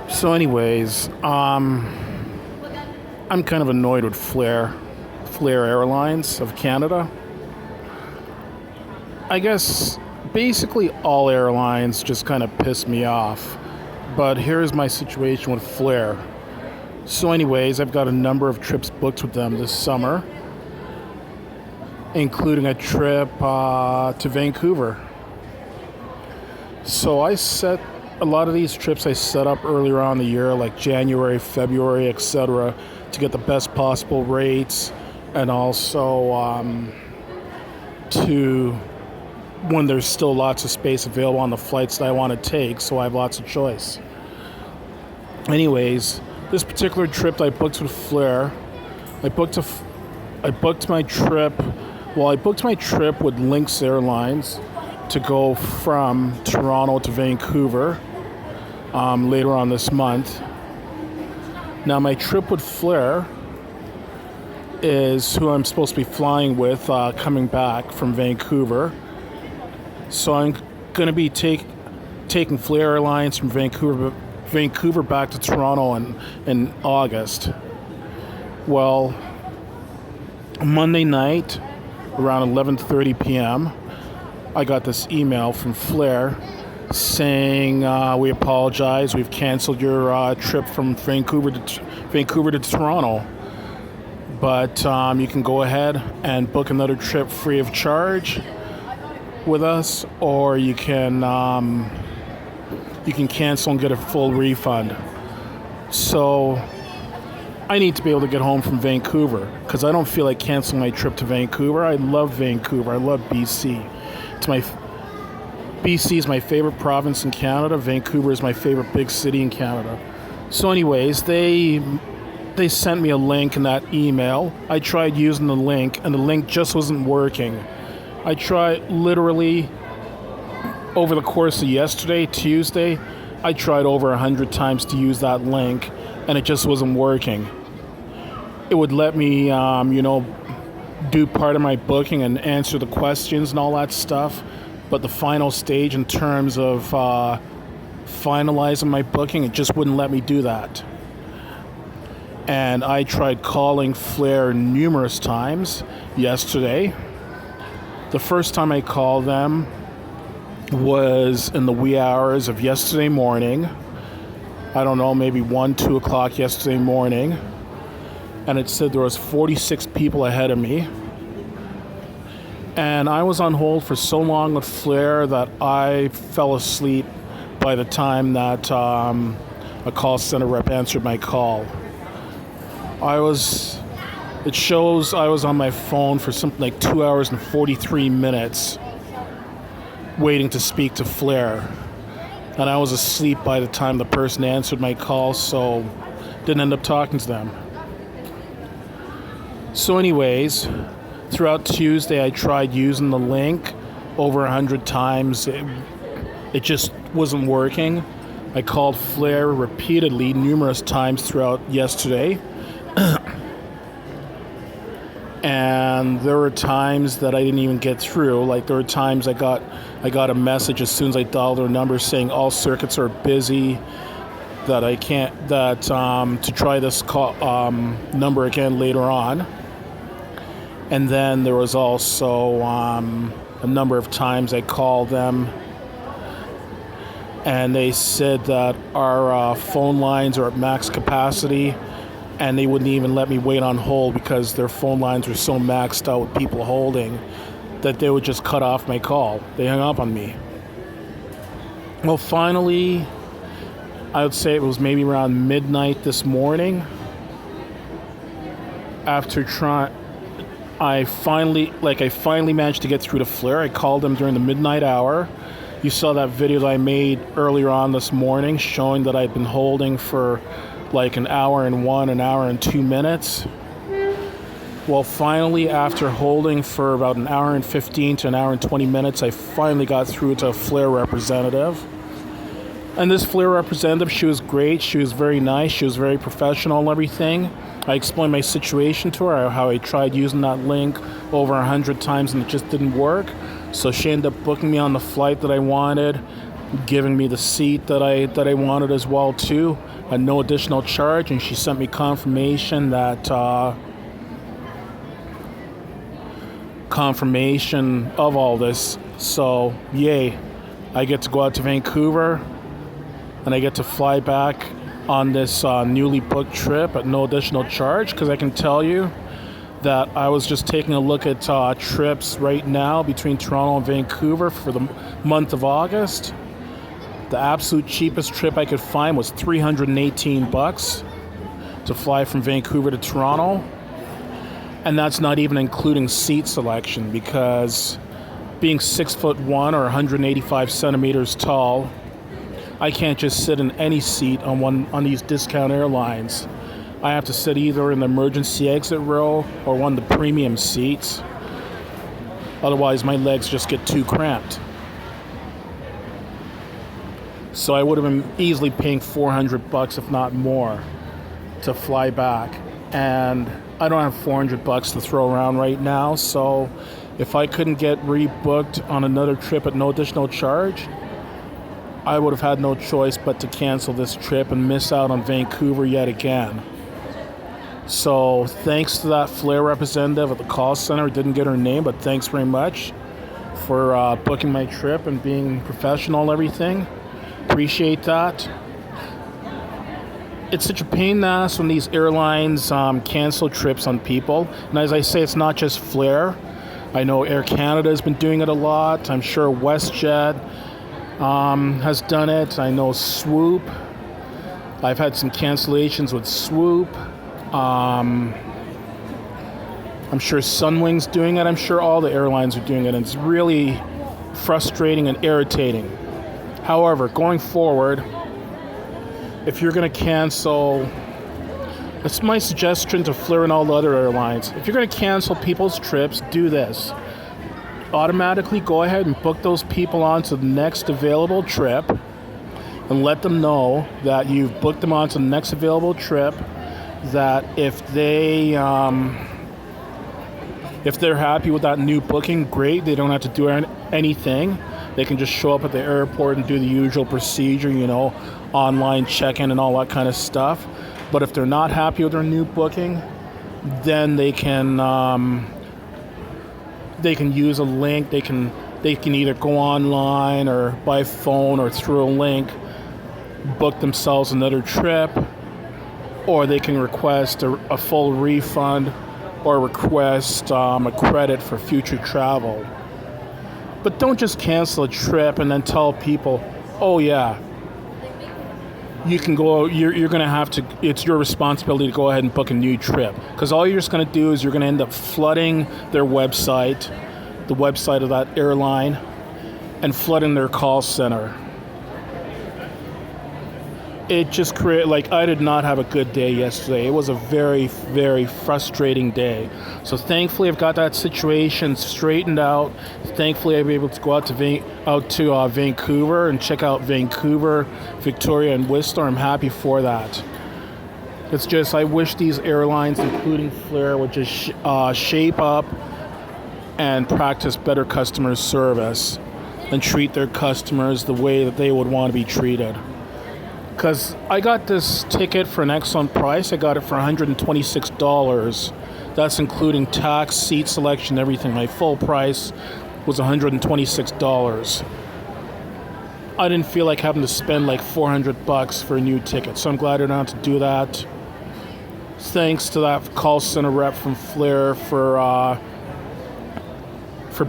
So, anyways, I'm kind of annoyed with Flair Airlines of Canada. I guess basically all airlines just kind of piss me off. But here's my situation with Flair. So, anyways, I've got a number of trips booked with them this summer, including a trip to Vancouver. So a lot of these trips I set up earlier on in the year, like January, February, etc., to get the best possible rates, and also to when there's still lots of space available on the flights that I want to take, so I have lots of choice. Anyways, this particular trip that I booked with Flair, I booked my trip. Well, I booked my trip with Lynx Airlines to go from Toronto to Vancouver later on this month. Now, my trip with Flair is who I'm supposed to be flying with coming back from Vancouver. So I'm going to be taking Flair Airlines from Vancouver back to Toronto in August. Well, Monday night, around 11:30 p.m., I got this email from Flair saying, we apologize, we've canceled your trip from Vancouver to Toronto. But you can go ahead and book another trip free of charge with us, or you can cancel and get a full refund. So I need to be able to get home from Vancouver because I don't feel like canceling my trip to Vancouver. I love Vancouver. I love BC. BC is my favorite province in Canada. Vancouver is my favorite big city in Canada. So anyways, they sent me a link in that email. I tried using the link, and the link just wasn't working. I tried literally over the course of yesterday, Tuesday, I tried over 100 times to use that link, and it just wasn't working. It would let me, do part of my booking and answer the questions and all that stuff, but the final stage in terms of finalizing my booking, it just wouldn't let me do that. And I tried calling Flair numerous times yesterday. The first time I called them was in the wee hours of yesterday morning. I don't know, maybe 1, 2 o'clock yesterday morning. And it said there was 46 people ahead of me. And I was on hold for so long with Flair that I fell asleep by the time that a call center rep answered my call. It shows I was on my phone for something like 2 hours and 43 minutes waiting to speak to Flair. And I was asleep by the time the person answered my call, so didn't end up talking to them. So anyways, throughout Tuesday I tried using the link over 100 times. It just wasn't working. I called Flair repeatedly, numerous times throughout yesterday. And there were times that I didn't even get through. Like there were times I got a message as soon as I dialed their number saying all circuits are busy, that I can't, to try this call, number again later on. And then there was also a number of times I called them and they said that our phone lines are at max capacity, and they wouldn't even let me wait on hold because their phone lines were so maxed out with people holding that they would just cut off my call. They hung up on me. Well, finally, I would say it was maybe around midnight this morning. After I finally managed to get through to Flair. I called them during the midnight hour. You saw that video that I made earlier on this morning showing that I'd been holding for like an hour and 2 minutes. Well, finally, after holding for about an hour and 15 to an hour and 20 minutes, I finally got through to a Flair representative. And this Flair representative, she was great. She was very nice. She was very professional and everything. I explained my situation to her, how I tried using that link over 100 times and it just didn't work. So she ended up booking me on the flight that I wanted. giving me the seat that I wanted as well too, at no additional charge, and she sent me confirmation of all this. So yay, I get to go out to Vancouver and I get to fly back on this newly booked trip at no additional charge, because I can tell you that I was just taking a look at trips right now between Toronto and Vancouver for the month of August. The absolute cheapest trip I could find was $318 to fly from Vancouver to Toronto. And that's not even including seat selection, because being 6'1" or 185 centimeters tall, I can't just sit in any seat on these discount airlines. I have to sit either in the emergency exit row or one of the premium seats. Otherwise, my legs just get too cramped. So I would have been easily paying $400, if not more, to fly back. And I don't have $400 to throw around right now. So if I couldn't get rebooked on another trip at no additional charge, I would have had no choice but to cancel this trip and miss out on Vancouver yet again. So thanks to that Flair representative at the call center. Didn't get her name, but thanks very much for booking my trip and being professional and everything. Appreciate that. It's such a pain in the ass when these airlines cancel trips on people. And as I say, it's not just Flair. I know Air Canada has been doing it a lot. I'm sure WestJet has done it. I know Swoop. I've had some cancellations with Swoop. I'm sure Sunwing's doing it. I'm sure all the airlines are doing it. And it's really frustrating and irritating. However, going forward, if you're going to cancel, it's my suggestion to Flair and all the other airlines. If you're going to cancel people's trips, do this. Automatically go ahead and book those people onto the next available trip and let them know that you've booked them onto the next available trip, that if they're happy with that new booking, great. They don't have to do anything. They can just show up at the airport and do the usual procedure, online check-in and all that kind of stuff. But if they're not happy with their new booking, then they can use a link. They can either go online or by phone or through a link, book themselves another trip, or they can request a full refund or request a credit for future travel. But don't just cancel a trip and then tell people, oh yeah, you can go, you're going to have to, it's your responsibility to go ahead and book a new trip. Because all you're just going to do is you're going to end up flooding their website, the website of that airline, and flooding their call center. It just created, I did not have a good day yesterday. It was a very, very frustrating day. So thankfully I've got that situation straightened out. Thankfully I'll be able to go out to Vancouver and check out Vancouver, Victoria, and Whistler. I'm happy for that. It's just, I wish these airlines, including Flair, would just shape up and practice better customer service and treat their customers the way that they would want to be treated. Because I got this ticket for an excellent price. I got it for $126. That's including tax, seat selection, everything. My full price was $126. I didn't feel like having to spend $400 for a new ticket, so I'm glad I don't have to do that. Thanks to that call center rep from Flair for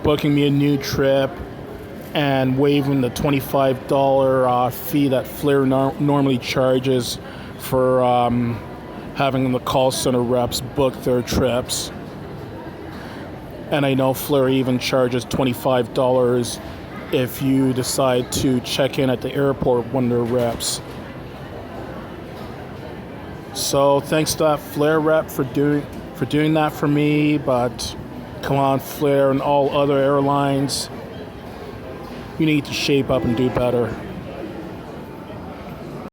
booking me a new trip and waiving the $25 fee that Flair normally charges for having the call center reps book their trips. And I know Flair even charges $25 if you decide to check in at the airport when they're reps. So thanks to that Flair rep for doing that for me. But come on, Flair and all other airlines, you need to shape up and do better.